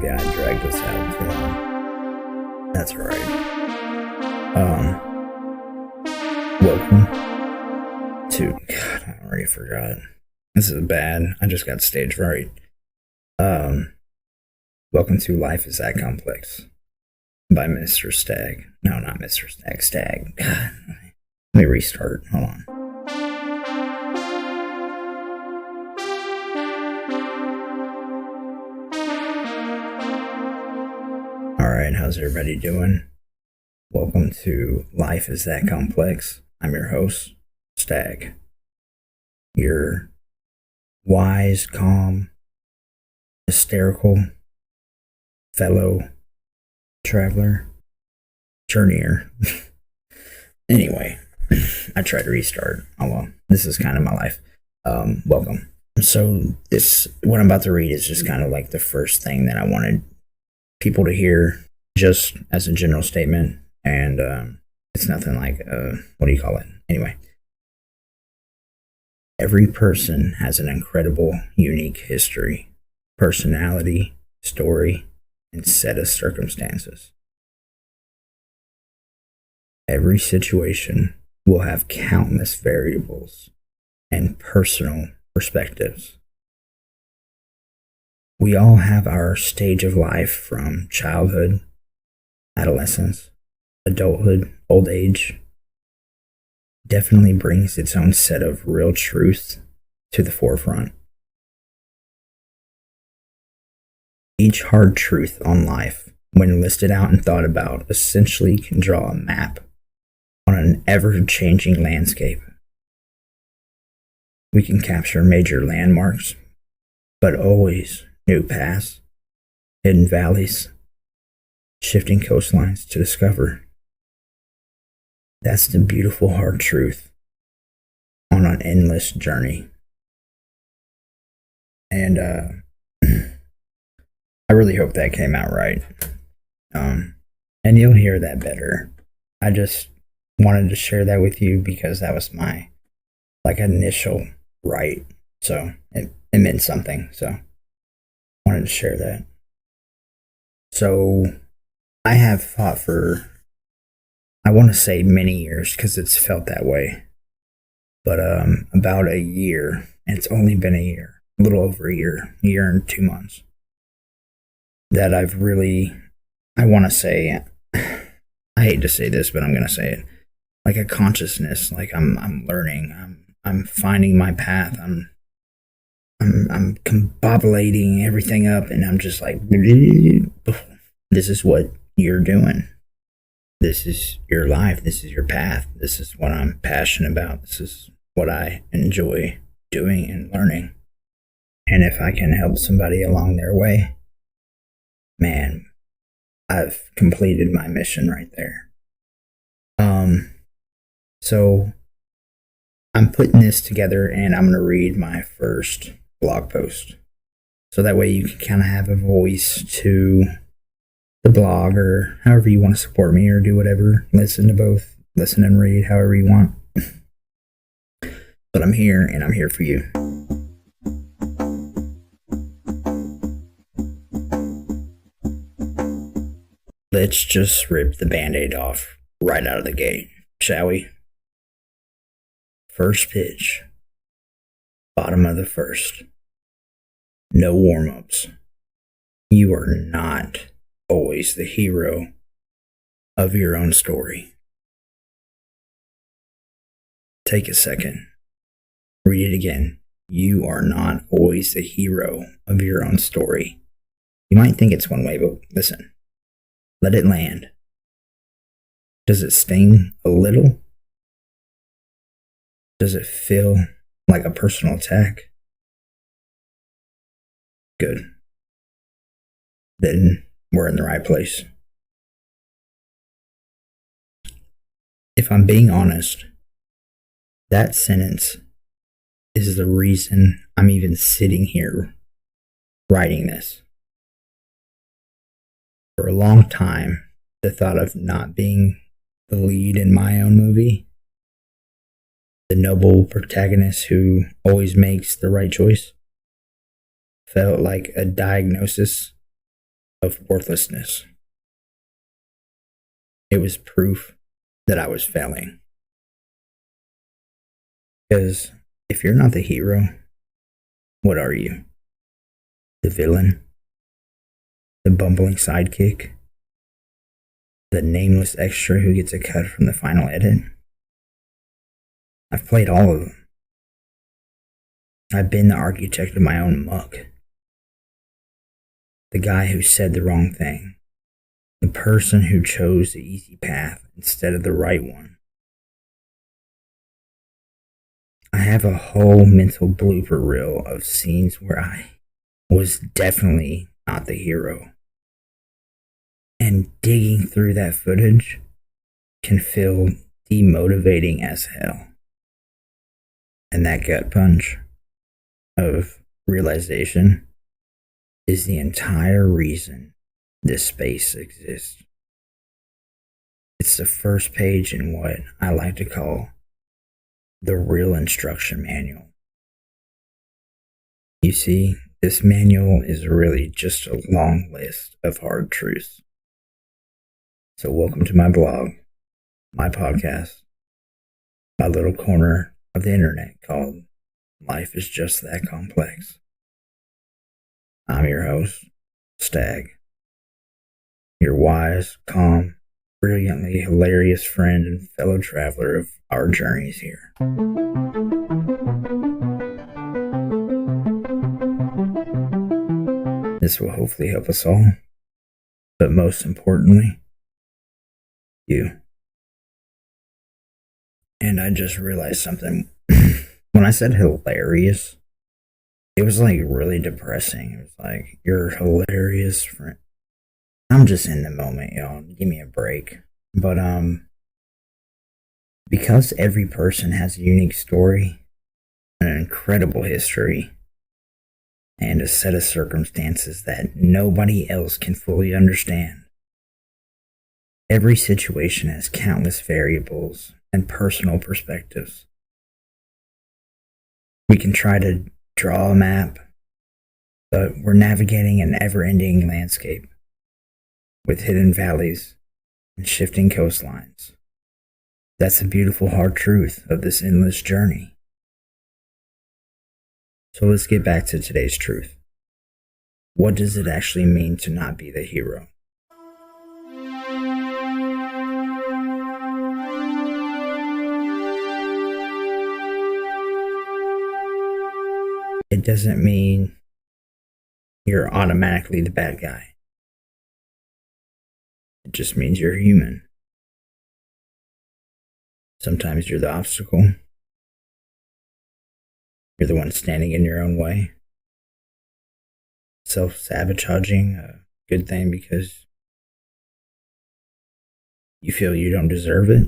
Yeah, I dragged this out too long. That's alright. Welcome to... God, I already forgot. This is bad. I just got stage fright. Welcome to Life is That Complex by Mr. Stagg. No, not Mr. Stagg. Stagg. God. Let me restart. Hold on. Alright, how's everybody doing? Welcome to Life is That Complex. I'm your host, Stagg. Your wise, calm, hysterical fellow traveler, journeyer. Anyway, I tried to restart. Oh well, this is kind of my life. Welcome. So what I'm about to read is just kind of like the first thing that I wanted people to hear, just as a general statement, and it's nothing like what do you call it? Anyway, every person has an incredible, unique history, personality, story, and set of circumstances. Every situation will have countless variables and personal perspectives. We all have our stage of life, from childhood, adolescence, adulthood, old age. Definitely brings its own set of real truth to the forefront. Each hard truth on life, when listed out and thought about, essentially can draw a map on an ever-changing landscape. We can capture major landmarks, but always new paths, hidden valleys, shifting coastlines to discover. That's the beautiful hard truth on an endless journey. And I really hope that came out right. And you'll hear that better. I just wanted to share that with you because that was my initial write. So it meant something. So wanted to share that. So I have fought for, I want to say many years because it's felt that way, but about a year, and it's only been a year, a little over a year and 2 months, that I've really, I want to say, I hate to say this, but I'm going to say it, like a consciousness, like I'm learning, I'm finding my path, I'm combobulating everything up, and I'm just like, this is what you're doing. This is your life. This is your path. This is what I'm passionate about. This is what I enjoy doing and learning. And if I can help somebody along their way, man, I've completed my mission right there. So I'm putting this together, and I'm going to read my first blog post. So that way you can kind of have a voice to the blog, or however you want to support me, or do whatever. Listen to both. Listen and read however you want. But I'm here, and I'm here for you. Let's just rip the Band-Aid off right out of the gate, shall we? First pitch. Bottom of the first. No warm-ups. You are not always the hero of your own story. Take a second. Read it again. You are not always the hero of your own story. You might think it's one way, but listen. Let it land. Does it sting a little? Does it feel like a personal attack? Good. Then we're in the right place. If I'm being honest, that sentence is the reason I'm even sitting here writing this. For a long time, the thought of not being the lead in my own movie, the noble protagonist who always makes the right choice, felt like a diagnosis of worthlessness. It was proof that I was failing. Because if you're not the hero, what are you? The villain? The bumbling sidekick? The nameless extra who gets a cut from the final edit? I've played all of them. I've been the architect of my own muck. The guy who said the wrong thing. The person who chose the easy path instead of the right one. I have a whole mental blooper reel of scenes where I was definitely not the hero. And digging through that footage can feel demotivating as hell. And that gut punch of realization is the entire reason this space exists. It's the first page in what I like to call the real instruction manual. You see, this manual is really just a long list of hard truths. So welcome to my blog, my podcast, my little corner of the internet called Life is Just That Complex. I'm your host, Stagg, your wise, calm, brilliantly hilarious friend and fellow traveler of our journeys here. This will hopefully help us all, but most importantly, you. And I just realized something. When I said hilarious, it was like really depressing. It was like, you're hilarious, friend. I'm just in the moment, y'all. Give me a break. But because every person has a unique story, an incredible history, and a set of circumstances that nobody else can fully understand. Every situation has countless variables and personal perspectives. We can try to draw a map, but we're navigating an ever-ending landscape with hidden valleys and shifting coastlines. That's the beautiful hard truth of this endless journey. So let's get back to today's truth. What does it actually mean to not be the hero? It doesn't mean you're automatically the bad guy. It just means you're human. Sometimes you're the obstacle. You're the one standing in your own way. Self-sabotaging, a good thing because you feel you don't deserve it.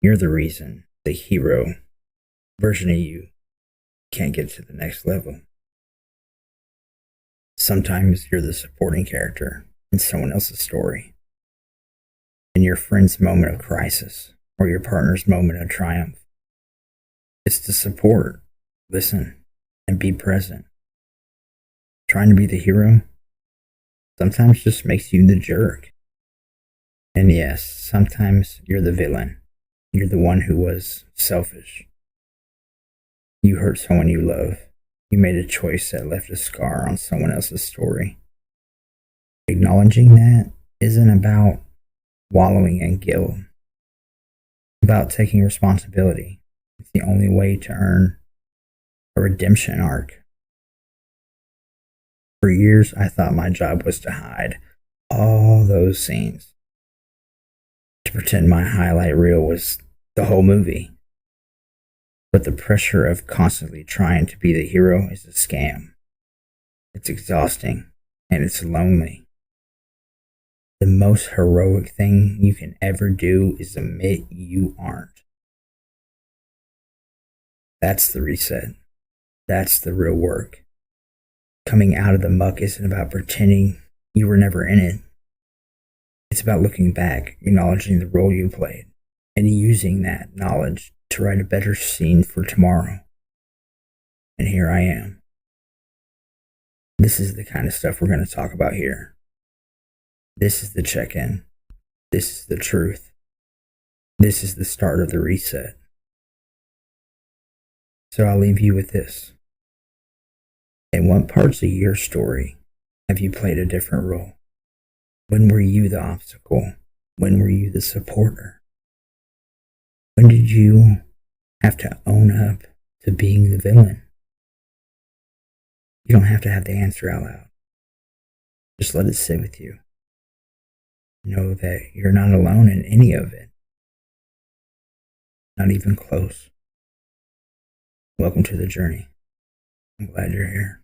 You're the reason the hero version of you can't get to the next level. Sometimes you're the supporting character in someone else's story, in your friend's moment of crisis or your partner's moment of triumph. It's to support, listen, and be present. Trying to be the hero sometimes just makes you the jerk. And yes, sometimes you're the villain. You're the one who was selfish. You hurt someone you love. You made a choice that left a scar on someone else's story. Acknowledging that isn't about wallowing in guilt. It's about taking responsibility. It's the only way to earn a redemption arc. For years, I thought my job was to hide all those scenes, to pretend my highlight reel was the whole movie. But the pressure of constantly trying to be the hero is a scam. It's exhausting and it's lonely. The most heroic thing you can ever do is admit you aren't. That's the reset. That's the real work. Coming out of the muck isn't about pretending you were never in it. It's about looking back, acknowledging the role you played, and using that knowledge to write a better scene for tomorrow. And here I am. This is the kind of stuff we're going to talk about here. This is the check-in. This is the truth. This is the start of the reset. So I'll leave you with this. In what parts of your story have you played a different role? When were you the obstacle? When were you the supporter? When did you have to own up to being the villain? You don't have to have the answer out loud. Just let it sit with you. Know that you're not alone in any of it. Not even close. Welcome to the journey. I'm glad you're here.